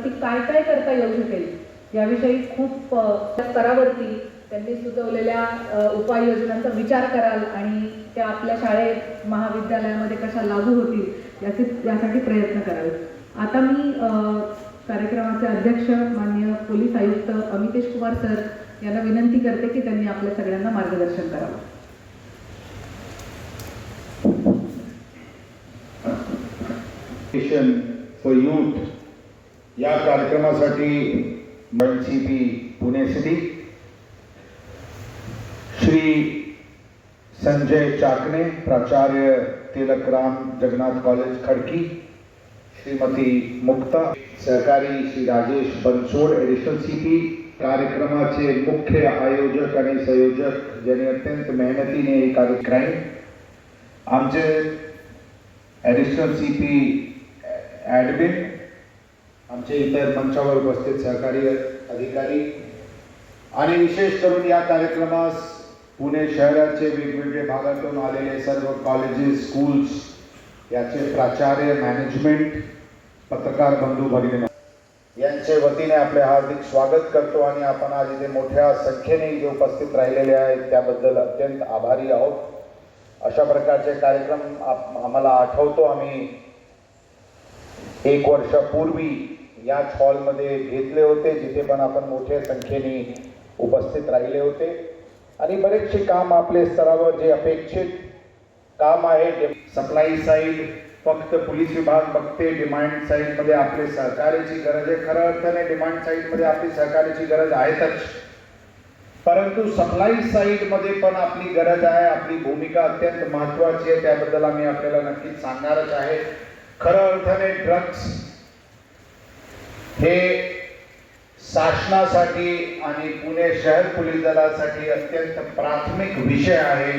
वरती काय काय करता येऊ शकेल याविषयी खूप स्तरावरती त्यांनी सुचवलेल्या उपाययोजनांचा विचार कराल आणि त्या आपल्या शाळेत महाविद्यालयामध्ये कशा लागू होतील यासाठी प्रयत्न कराल। आता मी कार्यक्रमाचे अध्यक्ष माननीय पोलीस आयुक्त अमितेश कुमार सर यांना विनंती करते की त्यांनी आपल्या सगळ्यांना मार्गदर्शन करावं। फॉर यूथ या कार्यक्रमासाठी CP पुणे सिटी श्री संजय चाकणे प्राचार्य तिलकराम जगन्नाथ कॉलेज खड़की, श्रीमती मुक्ता सहकारी श्री राजेश बनसोड एडिशनल CP कार्यक्रमाचे मुख्य आयोजक आणि संयोजक ज्यांनी अत्यंत मेहनतीने हे कार्यक्रम आमचे एडिशनल CP ॲडमिन आमचे इतर मंचावर उपस्थित सहकारी अधिकारी आणि विशेष करून या कार्यक्रमास पुणे शहराचे वेगवेगळे भागातून आलेले सर्व कॉलेजेस स्कूल्स याचे प्राचार्य मॅनेजमेंट पत्रकार बंधू भगिनी यांचे वतीने आपले हार्दिक स्वागत करतो आणि आपण आज इथे मोठ्या संख्येने इथे उपस्थित राहिलेले आहेत त्याबद्दल अत्यंत आभारी आहोत। अशा प्रकारचे कार्यक्रम आम्हाला आठवतो आम्ही 1 वर्षापूर्वी याच हॉलमध्ये घेतले होते जिथे पण आपण मोठ्या संख्येने उपस्थित राहिले होते आणि बरेचसे काम आपले स्तरावर जे अपेक्षित काम आहे सप्लाई साइड फक्त पोलीस विभाग बघते, डिमांड साइड मध्ये आपले सहकार्याची गरज आहे। खरं अर्थाने डिमांड साइड मध्ये आपली सहकार्याची गरज आहेच, परंतु सप्लाई साइड मध्ये पण आपली गरज आहे। आपली भूमिका अत्यंत महत्त्वाची आहे, त्याबद्दल आम्ही आपल्याला नक्कीच सांगणारच आहे। खरं अर्थाने ड्रग्स हे शासनासाठी आणि पुणे शहर पोलीस दलासाठी अत्यंत प्राथमिक विषय आहे।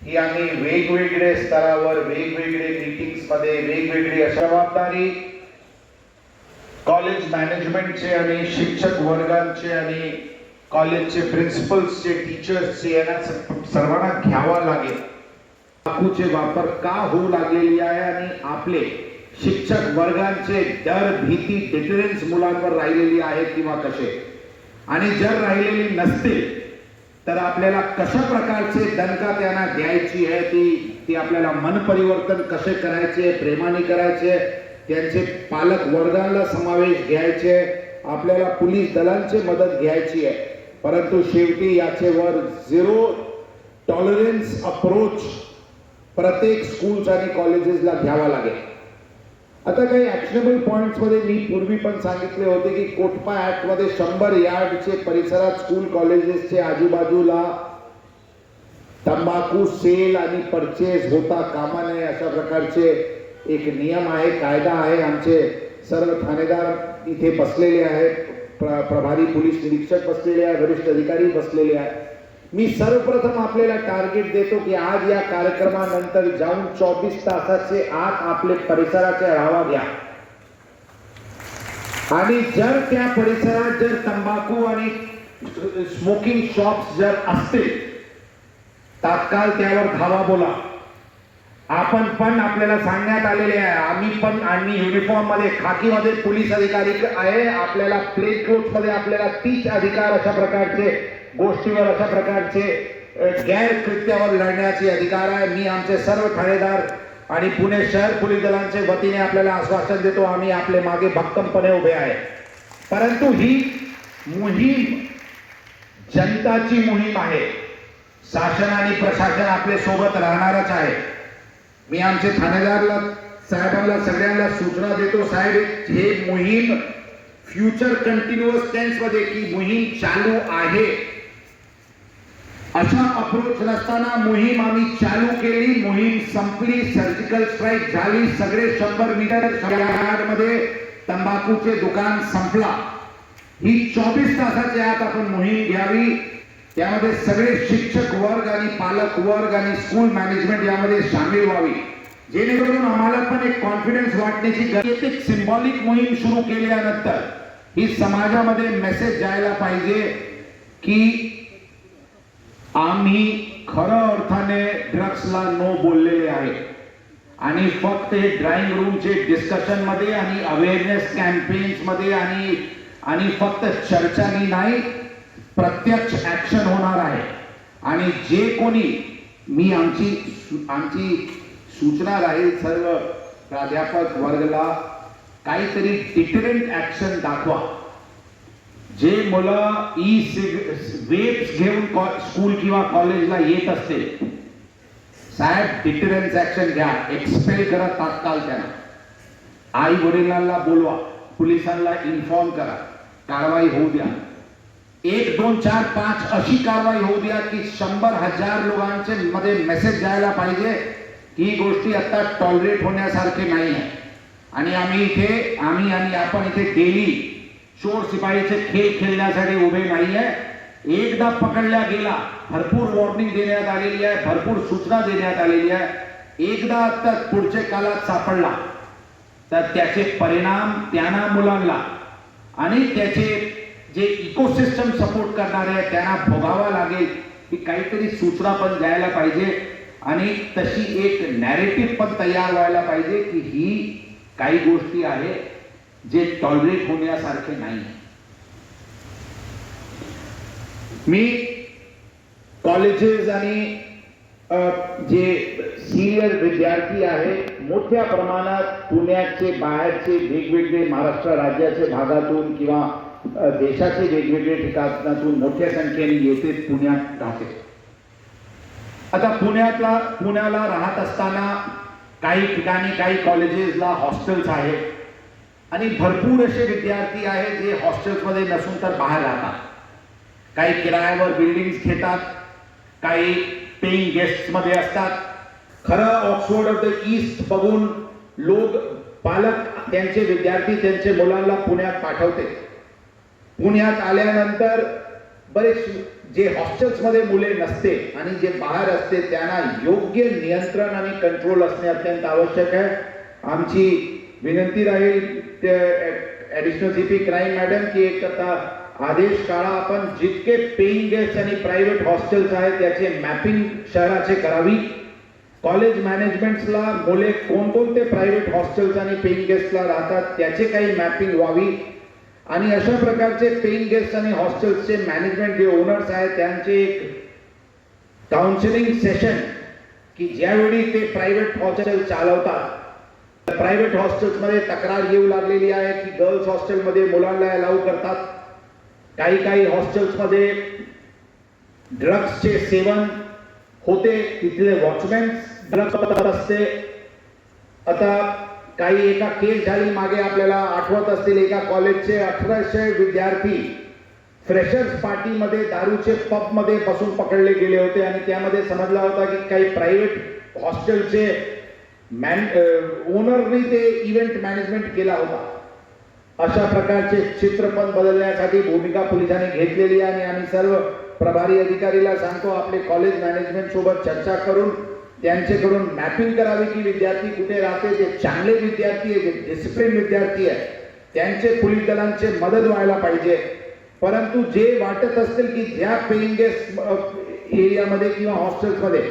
ही आम्ही वेगवेगळे स्तरावर वेगवेगळे मीटिंग्स मध्ये वेगवेगळी जबाबदारी कॉलेज मॅनेजमेंटचे आणि शिक्षक वर्गांचे आणि कॉलेजचे प्रिन्सिपल्सचे टीचर्सचे यांना सर्वांना घ्यावा लागेल। तंबाखूचे वापर का होऊ लागलेली आहे आणि आपले शिक्षक वर्गांचे डर भीती डिटरन्स मुलांवर राहिलेली आहे किंवा कसे, आणि जर राहिलेली नसतील तर आपल्याला कशा प्रकारचे दणका त्यांना द्यायची आहे ती आपल्याला मन परिवर्तन कसे करायचे, प्रेमाने करायचे, त्यांचे पालक वर्गाला समावेश घ्यायचे, आपल्याला पोलीस दलांची मदत घ्यायची आहे। परंतु शेवटी याचेवर झिरो टॉलरन्स अप्रोच प्रत्येक स्कूल्स आणि कॉलेजेसला घ्यावा लागेल। आता काही ऍक्शनेबल पॉइंट्स मध्ये मी पूर्वी पण सांगितले होते की कोटपा ऍक्ट मध्ये 100 यार्डचे परिसरात स्कूल कॉलेजेसचे आजूबाजूला तंबाखू सेल आणि परचेस होता कामा नये अशा प्रकारचे एक नियम आहे, कायदा आहे। आमचे सर्व ठाणेदार इथे बसलेले आहेत, प्रभारी पोलीस निरीक्षक बसलेले आहेत, वरिष्ठ अधिकारी बसलेले आहेत। मी सर्वप्रथम आपल्याला टार्गेट देतो की आज या कार्यक्रमानंतर जाऊन 24 तासाचे आत आपले परिसराचे आढावा घ्या आणि जर त्या परिसरात जर तंबाखू आणि स्मोकिंग शॉप्स जर असतील तात्काळ त्यावर धावा बोला। आपण पण आपल्याला सांगण्यात आलेले आहे, आम्ही पण आणि युनिफॉर्म मध्ये खाकी मध्ये पोलीस अधिकारी आहे, आपल्याला प्लेन क्लोथ मध्ये आपल्याला 30 अधिकार अशा प्रकारचे गोष्टीवर अशा प्रकारचे गैर कृत्यावर लढण्याचे अधिकार आहे। मी आमचे सर्व ठाणेदार आणि पुणे शहर पोलीस दलांचे वतीने आपल्याला आश्वासन देतो आम्ही आपले मागे भक्कमपणे उभे आहे। परंतु ही मोहीम जनताची मोहीम आहे, शासन आणि प्रशासन आपले सोबत राहणारच आहे। मी आमचे ठाणेदारला साहेबांना सगळ्यांना सूचना देतो, साहेब हे मोहीम फ्युचर कंटिन्युअस टेन्स मध्ये की मोहीम चालू आहे अशा अप्रोच नसताना मोहीम आम्ही चालू केली, मोहीम संपली, सर्जिकल स्ट्राईक झाली, सगळे 100 मीटर मध्ये तंबाखूचे दुकान संपला। ही 24 तासाच्या आत आपण मोहीम घ्यावी, त्यामध्ये सगळे शिक्षक वर्ग आणि पालक वर्ग आणि स्कूल मॅनेजमेंट यामध्ये सामील व्हावी, जेणेकरून आम्हाला पण एक कॉन्फिडन्स वाटण्याची गरज। एक सिंबॉलिक मोहीम सुरू केल्यानंतर ही समाजामध्ये मेसेज जायला पाहिजे की आम्ही खऱ्या अर्थाने ड्रग्सला नो बोललेले आहे आणि फक्त हे ड्रॉइंग रूमचे डिस्कशन मध्ये आणि अवेअरनेस कॅम्पेन्स मध्ये आणि फक्त चर्चानी नाही, प्रत्यक्ष ऍक्शन होणार आहे. आणि जे कोणी मी आमची सूचना राहील सर्व प्राध्यापक वर्गाला, काहीतरी डिटरंट ऍक्शन दाखवा. जे मुलं वेब्स घेऊन स्कूल किंवा कॉलेजला येत असते, साहेब डिटरन्स ऍक्शन घ्या, एक्सपेल करा तात्काळ त्यांना. आई वडिलांना बोलवा, पोलिसांना इन्फॉर्म करा, कारवाई होऊ द्या. 1, 2, 4, 5 अशी कारवाई होऊ द्या की 100,000 लोकांचे मध्ये मेसेज जायला पाहिजे की ही गोष्टी आता टॉलरेट होण्यासारखे नाही आहे. आणि आम्ही आणि आपण इथे डेली चोर सिपाहीचे खेळ खेळण्यासाठी उभे नाही आहे. एकदा पकडल्या गेला, भरपूर वॉर्निंग देण्यात आलेली आहे, भरपूर सूचना देण्यात आलेली आहे. एकदा आता पुढच्या काळात सापडला तर त्याचे परिणाम त्यांना मुलांना आणि त्याचे जे इकोसिस्टम सपोर्ट करणारे आहेत त्यांना भोगावा लागेल. की काहीतरी सूचना पण द्यायला पाहिजे आणि तशी एक नॅरेटिव्ह पण तयार व्हायला पाहिजे की ही काही गोष्टी आहे जे टॉलरेट होण्यासारखे नाही. मी कॉलेजेस आणि जे सिनियर विद्यार्थी आहे मोठ्या प्रमाणात पुण्याचे बाहेरचे वेगवेगळे महाराष्ट्र राज्याचे भागातून किंवा देशाचे वेगवेगळे ठिकाणातून मोठ्या संख्येने येथे पुण्यात राहते. आता पुण्याला राहत असताना काही ठिकाणी काही कॉलेजेसला हॉस्टेल्स आहेत आणि भरपूर असे विद्यार्थी आहेत जे हॉस्टेल्समध्ये नसून तर बाहेर राहतात. काही किरायावर बिल्डिंग्स घेतात, काही पेइंग गेस्ट मध्ये असतात. खरं ऑक्सफोर्ड ऑफ द ईस्ट बघून लोक पालक त्यांचे विद्यार्थी त्यांचे मुलांना पुण्यात पाठवते. पुण्यात आल्यानंतर बरेच जे हॉस्टेल्स मध्ये मुले नसते आणि जे बाहेर असते त्यांना योग्य नियंत्रण आणि कंट्रोल असणे अत्यंत आवश्यक आहे. आमची विनंती राहील ऍडिशनल सीपी क्राईम मॅडम की एक आता आदेश काढा, आपण जितके पेइंग गेस्ट आणि प्रायव्हेट हॉस्टेल्स आहेत त्याचे मॅपिंग शहराचे करावी. कॉलेज मॅनेजमेंट्सला मुले कोणकोणते प्रायव्हेट हॉस्टेल्स आणि पेइंग गेस्टला राहतात त्याचे काही मॅपिंग व्हावी आणि अशा प्रकारचे पेइंग गेस्ट आणि हॉस्टेल्सचे मॅनेजमेंट जे ओनर्स आहेत त्यांचे एक काउन्सिलिंग सेशन की ज्यावेळी ते प्रायव्हेट हॉस्टेल चालवतात, प्रायव्हेट हॉस्टेल्समध्ये तक्रार येऊ लागलेली आहे की गर्ल्स हॉस्टेलमध्ये मुलांना अलाउ करतात, काही हॉस्टेल्समध्ये ड्रग्सचे सेवन होते, तिथले वॉचमॅन ड्रग्स असते. आता काही एका केस झाली मागे आपल्याला आठवत असतील, एका कॉलेजचे 1800 विद्यार्थी फ्रेशर्स पार्टीमध्ये दारूचे पब मध्ये बसून पकडले गेले होते आणि त्यामध्ये समजला होता की काही प्रायव्हेट हॉस्टेलचे ओनरनी ते इव्हेंट मॅनेजमेंट केला होता. अशा प्रकारचे चित्र पण बदलण्यासाठी भूमिका पोलिसांनी घेतलेली आहे आणि आम्ही सर्व प्रभारी अधिकारीला सांगतो आपले कॉलेज मॅनेजमेंट सोबत चर्चा करून त्यांच्याकडून मॅपिंग करावी की विद्यार्थी कुठे राहते, जे चांगले विद्यार्थी आहे, जे डिसिप्लिन विद्यार्थी आहे त्यांचे पोलीस दलांचे मदत व्हायला पाहिजे. परंतु जे वाटत असतील की ज्या पेइंग गेस्ट एरियामध्ये किंवा हॉस्टेल्समध्ये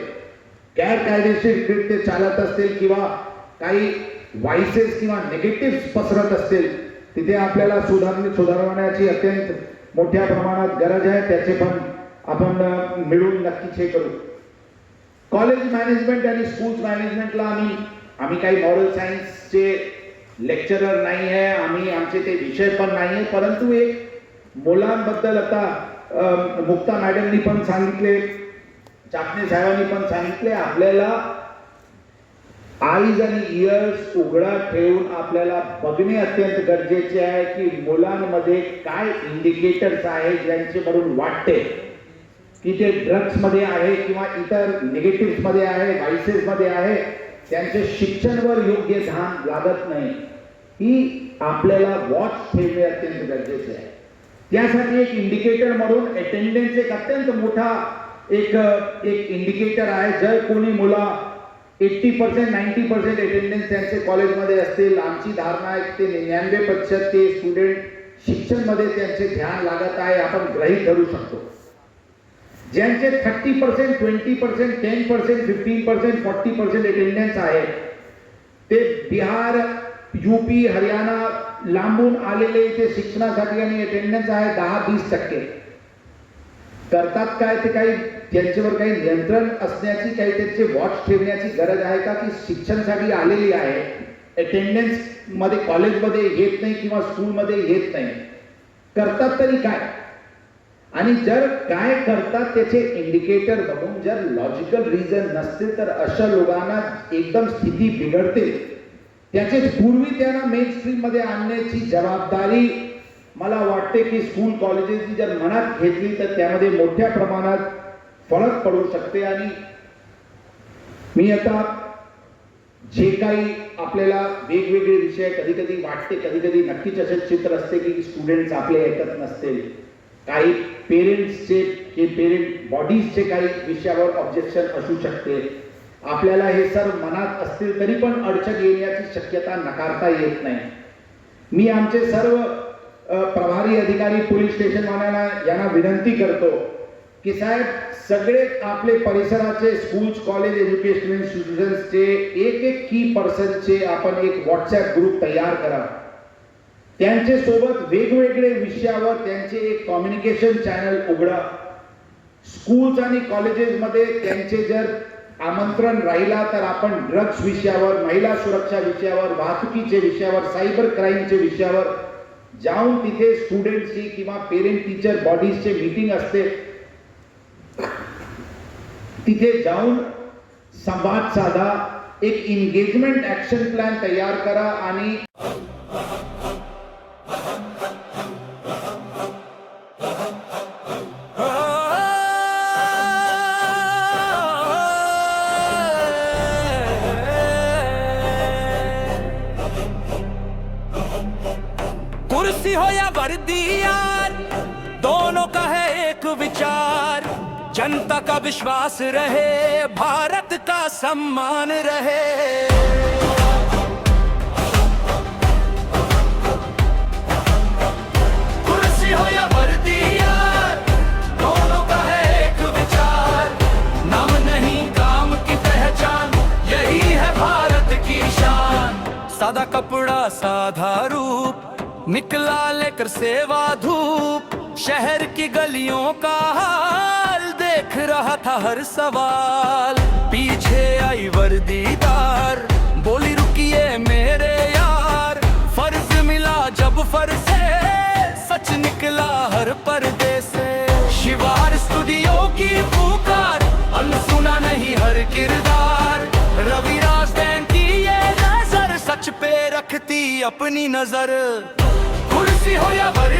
गैरकायदेशीर ते चालत असतील किंवा काही व्हायसेस किंवा नेगेटिव्ह पसरत असतील तिथे आपल्याला सुधारण्याची अत्यंत मोठ्या प्रमाणात गरज आहे. त्याचे पण आपण मिळून नक्कीच हे करू. कॉलेज मॅनेजमेंट आणि स्कूल मॅनेजमेंटला आम्ही काही मॉरल सायन्सचे लेक्चरर नाही आहे, आमचे ते विषय पण नाही आहे. परंतु एक मुलांबद्दल आता मुक्ता मॅडमनी पण सांगितले, चाकणे साहेबांनी पण सांगितले, आपल्याला आईज आणि इयर्स उघडा ठेवून आपल्याला बघणे अत्यंत गरजेचे आहे की मुलांमध्ये काय इंडिकेटर्स आहेत ज्यांचे म्हणून वाटते की ते ड्रग्स मध्ये आहे किंवा इतर निगेटिव्ह मध्ये आहे, व्हायसेस मध्ये आहे, त्यांचे शिक्षणावर योग्य ध्यान लागत नाही, ही आपल्याला वॉच ठेवणे अत्यंत गरजेचे आहे. त्यासाठी एक इंडिकेटर म्हणून अटेंडन्स एक अत्यंत मोठा एक इंडिकेटर आहे. जर कोणी मुला 80% 90% अटेंडन्स त्यांचे कॉलेजमध्ये असतील, आमची धारणा आहे ते 99% ते स्टुडंट शिक्षणमध्ये त्यांचे ध्यान लागत आहे, आपण गृहीत धरू शकतो. ज्यांचे 30%, 20%, 10%, 15%, 40% अटेंडन्स आहे ते बिहार, यूपी, हरियाणा लांबून आलेले इथे शिक्षणासाठी आणि अटेंडन्स आहे 10-20%. करतात काय ते काही त्यांच्यावर काही नियंत्रण असण्याची, काही त्यांचे वॉच ठेवण्याची गरज आहे का, की शिक्षणासाठी आलेली आहे अटेंडन्स मध्ये कॉलेजमध्ये येत नाही किंवा स्कूलमध्ये येत नाही, करतात तरी काय? आणि जर काय करतात त्याचे इंडिकेटर बघून जर लॉजिकल रिझन नसतील तर अशा लोकांना एकदम स्थिती बिघडते. त्याचे पूर्वी त्यांना मेन स्ट्रीम मध्ये आणण्याची जबाबदारी मला वाटते की स्कूल कॉलेजेसनी जर मनात घेतली तर त्यामध्ये मोठ्या प्रमाणात फरक पडू शकते. आणि मी आता जे काही आपल्याला वेगवेगळे विषय कधी कधी वाटते, कधी कधी नक्कीच असे चित्र असते की स्टुडंट्स आपले ऐकत नसतील, काही पेरेंट्सचे जे पेरेंट बॉडीजचे काही विषयावर ऑब्जेक्शन असू शकते, आपल्याला हे सर्व मनात असतील तरी पण अडचण येण्याची शक्यता नकारता येत नाही. मी आमचे सर्व प्रभारी अधिकारी पोलीस स्टेशनवाल्यांना यांना विनंती करतो की साहेब सगळे आपले परिसराचे स्कूल्स, कॉलेज, एज्युकेशनल इन्स्टिट्यूशन्सचे एक की पर्सनचे आपण एक व्हॉट्सअप ग्रुप तयार करा. त्यांचे सोबत वेगवेगळे विषयावर त्यांचे एक कम्युनिकेशन चॅनल उघडा. स्कूल्स आणि कॉलेजेसमध्ये त्यांचे जर आमंत्रण राहिला तर आपण ड्रग्स विषयावर, महिला सुरक्षा विषयावर, वाहतुकीचे विषयावर, सायबर क्राईमचे विषयावर जाऊन तिथे स्टुडंटची किंवा पेरेंट टीचर बॉडीजचे मीटिंग असते, तिथे जाऊन संवाद साधा, एक एंगेजमेंट ऍक्शन प्लॅन तयार करा. आणि कुर्सी हो या वर्दी यार, दोनों का है एक विचार, जनता का विश्वास रहे, भारत का सम्मान रहे. कुर्सी हो या वर्दी यार, दोनों का है एक विचार, नाम नहीं काम की पहचान, यही है भारत की शान. सादा कपड़ा साधा रूप, निकला लेकर सेवा धूप, शहर की गलियों का हाल देख रहा था हर सवाल. पीछे आई वर्दीदार, बोली रुकिए मेरे यार, फर्ज मिला जब फर्ज से, सच निकला हर पर्दे से. शिवार स्टूडियो की पुकार, अनसुना नहीं हर किरदार, रवि राजदैन की ये नजर, सच पे रखती अपनी नजर. कुर्सी हो या वर्दी